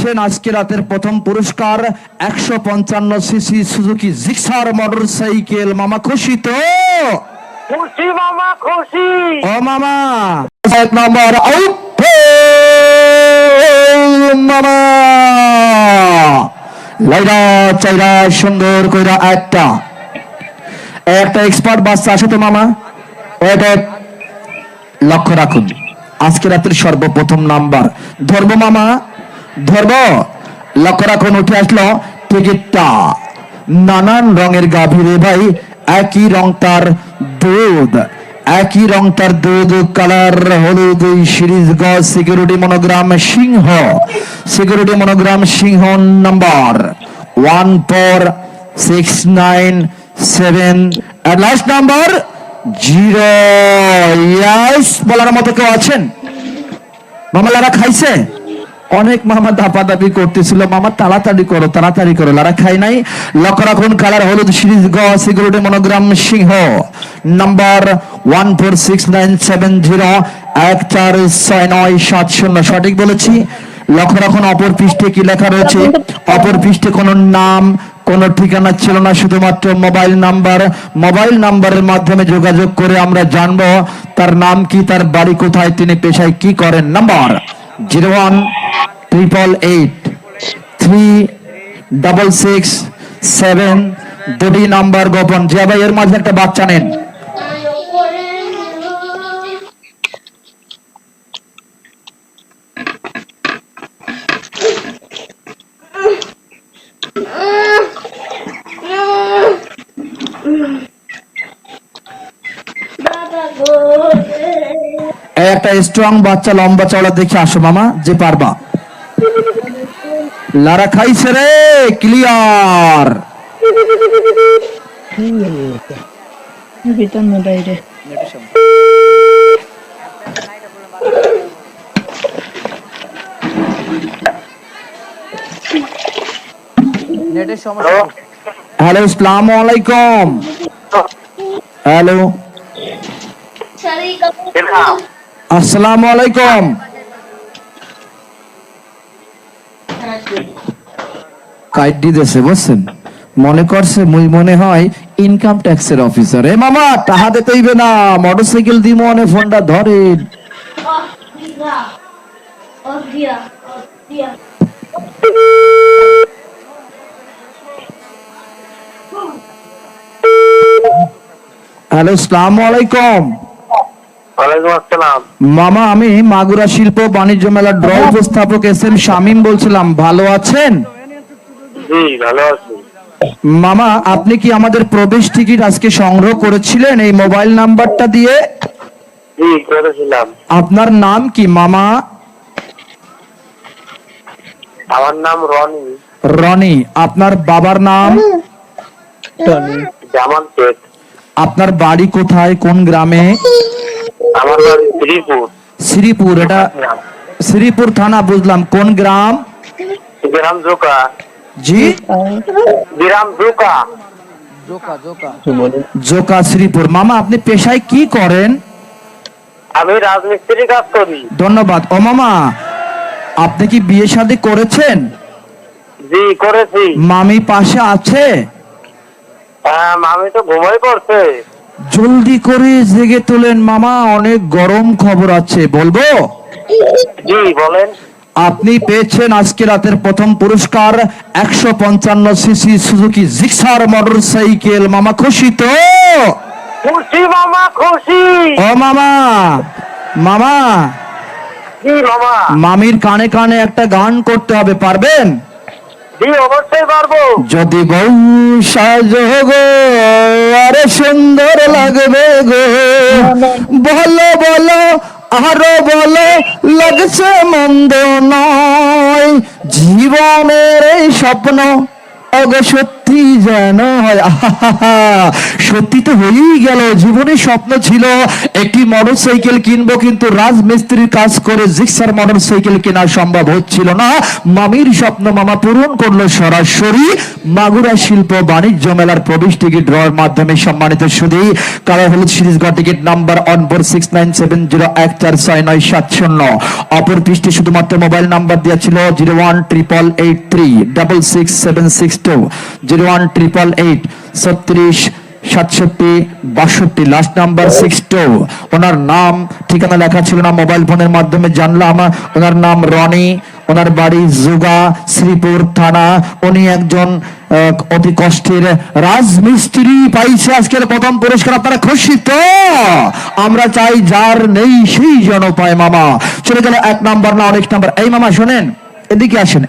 পেয়েছেন আজকে রাতের প্রথম পুরস্কার 155 সিসি সুজুকি জিক্সার মোটরসাইকেল। মামা খুশি তো? খুশি মামা, খুশি। ও মামা, এক নম্বর আউট মামা। লাইরা চাইরা সুন্দর কইরা একটা এক্সপার্ট বাচ্চা আসে তো মামা, এটা লক্ষ্য রাখুন। আজকে রাতের সর্বপ্রথম নাম্বার ধরবো মামা, ধরবো। লক্ষ্য রাখুন, উঠে আসলো টিকিটটা। নানান রঙের গাভী রে ভাই, একই রং তার দুধ, একই রং তার দুধ, কালার হলুদ। সিরিজ গ সিকিউরিটি মনোগ্রাম সিংহ, সিকিউরিটি মনোগ্রাম সিংহ নাম্বার 14697 লাস্ট নাম্বার 0। ইয়াস, বলার মতো কেউ আছেন? মামা লারা খাইছে? অনেক মামা দাপাদাপি করতেছিল, মামা তাড়াতাড়ি করো তাড়াতাড়ি করো, লারা খাই নাই। লক্ষ্য রাখুন, কালার হলুদ, সিরিজ গ সিকিউরিটি মনোগ্রাম সিংহ নাম্বার 14697 146970। সঠিক বলেছি? লক্ষ্য রাখুন, অপর পৃষ্ঠে কি লেখা রয়েছে? অপর পৃষ্ঠে কোনো নাম, কোনো ঠিকানা ছিল না, শুধুমাত্র মোবাইল নাম্বার। মোবাইল নাম্বারের মাধ্যমে যোগাযোগ করে আমরা জানবো তার নাম কি, তার বাড়ি কোথায়, তিনি পেশায় কি করেন। নাম্বার 01883667 দুটি নাম্বার গোপন। জিয়া ভাই, এর মাঝে একটা বাচ্চা নেন। একটা স্ট্রং বাচ্চা, লম্বা চওড়া দেখে আসো মামা, যে পারবা। লারা খাইছে রে, ক্লিয়ার। হ্যালো, আসসালামু আলাইকুম। হ্যালো, আসসালামু আলাইকুম। কাইডি দেশে বসছেন, মনে করছে মুই মনে হয় ইনকাম ট্যাক্সের অফিসার। এ মামা, টাহা দিতে হইবে না, মোটরসাইকেল দি মনে ফোনটা ধরেন। হ্যালো, আসসালামু আলাইকুম। ওয়ালাইকুম আসসালাম। মামা, আমি মাগুরা শিল্প বাণিজ্য মেলার ড্র উপস্থাপক SM শামীম বলছিলাম, ভালো আছেন? জি, ভালো আছি। মামা, আপনি কি আমাদের প্রবেশ টিকিট আজকে সংগ্রহ করেছিলেন এই মোবাইল নাম্বারটা দিয়ে? জি, করেছিলাম। আপনার নাম কি মামা? আমার নাম রনি। রনি। আপনার বাবার নাম? জামান শেখ। আপনার বাড়ি কোথায়, কোন গ্রামে? আমার বাড়ি শ্রীপুর। শ্রীপুর, এটা শ্রীপুর থানা, বুঝলাম। কোন গ্রাম? গ্রাম জোকা। জি, গ্রাম জোকা। জোকা, শ্রীপুর। মামা, আপনি পেশায় কি করেন? আমি রাজমিস্ত্রি কাজ করি। ধন্যবাদ। ও মামা, আপনি কি বিয়ে শাদী করেছেন? জি, করেছি। মামি পাশে আছে? আমি তো ঘুমাই পড়ছে। জলদি করে জেগে তোলেন মামা, অনেক গরম খবর আছে, বলবো? জি, বলেন। আপনি পেয়েছেন আজকে রাতের প্রথম পুরস্কার 155 সিসি সুজুকি জিক্সার মোটরসাইকেল। মামা খুশি তো? খুশি মামা, খুশি। ও মামা, মামা, জি মামা। মামির কানে কানে একটা গান করতে হবে, পারবেন? জি, অবশ্যই পারবো। যদি বউ সাজো গো, আরে সুন্দর লাগবে গো, বলো বলো আরো বলো, লাগছে মন্দ নয়, জীবনের এই স্বপ্ন অগ সত্যি সত্যি যেন হয়। আহাহাহা, সত্যি তো হয়েই গেল। জীবনে স্বপ্ন ছিল একটি মোটরসাইকেল কিনবো, কিন্তু রাজমিস্ত্রির কাজ করে জিক্সার মোটরসাইকেল কেনা সম্ভব হচ্ছিল না। মামির স্বপ্ন মামা পূরণ করলো সরাসরি মাগুরা শিল্প বাণিজ্য মেলার প্রবেশ টিকিট ড্রয়ের মাধ্যমে। সম্মানিত সুধী, কালার হলুদ সিরিজ ঘর টিকিট নাম্বার 146970146970। অপর পৃষ্ঠে শুধুমাত্র মোবাইল নাম্বার দেওয়া ছিল 01888366762, 01888366762, লাস্ট নাম্বার 62। ওনার নাম ঠিকানা লেখা ছিল না, মোবাইল ফোনের মাধ্যমে জানলাম ওনার নাম রনি, ওনার বাড়ি জুগা, শ্রীপুর থানা। উনি একজন অতি কষ্টের রাজমিস্ত্রি, পাইছে আজকের প্রথম পুরস্কার। আপনারা খুশি তো? আমরা চাই যার নেই সেই যেন পায়। মামা চলে গেল 1 নাম্বার না অনেক নাম্বার। এই মামা শোনেন, এদিকে আসেন।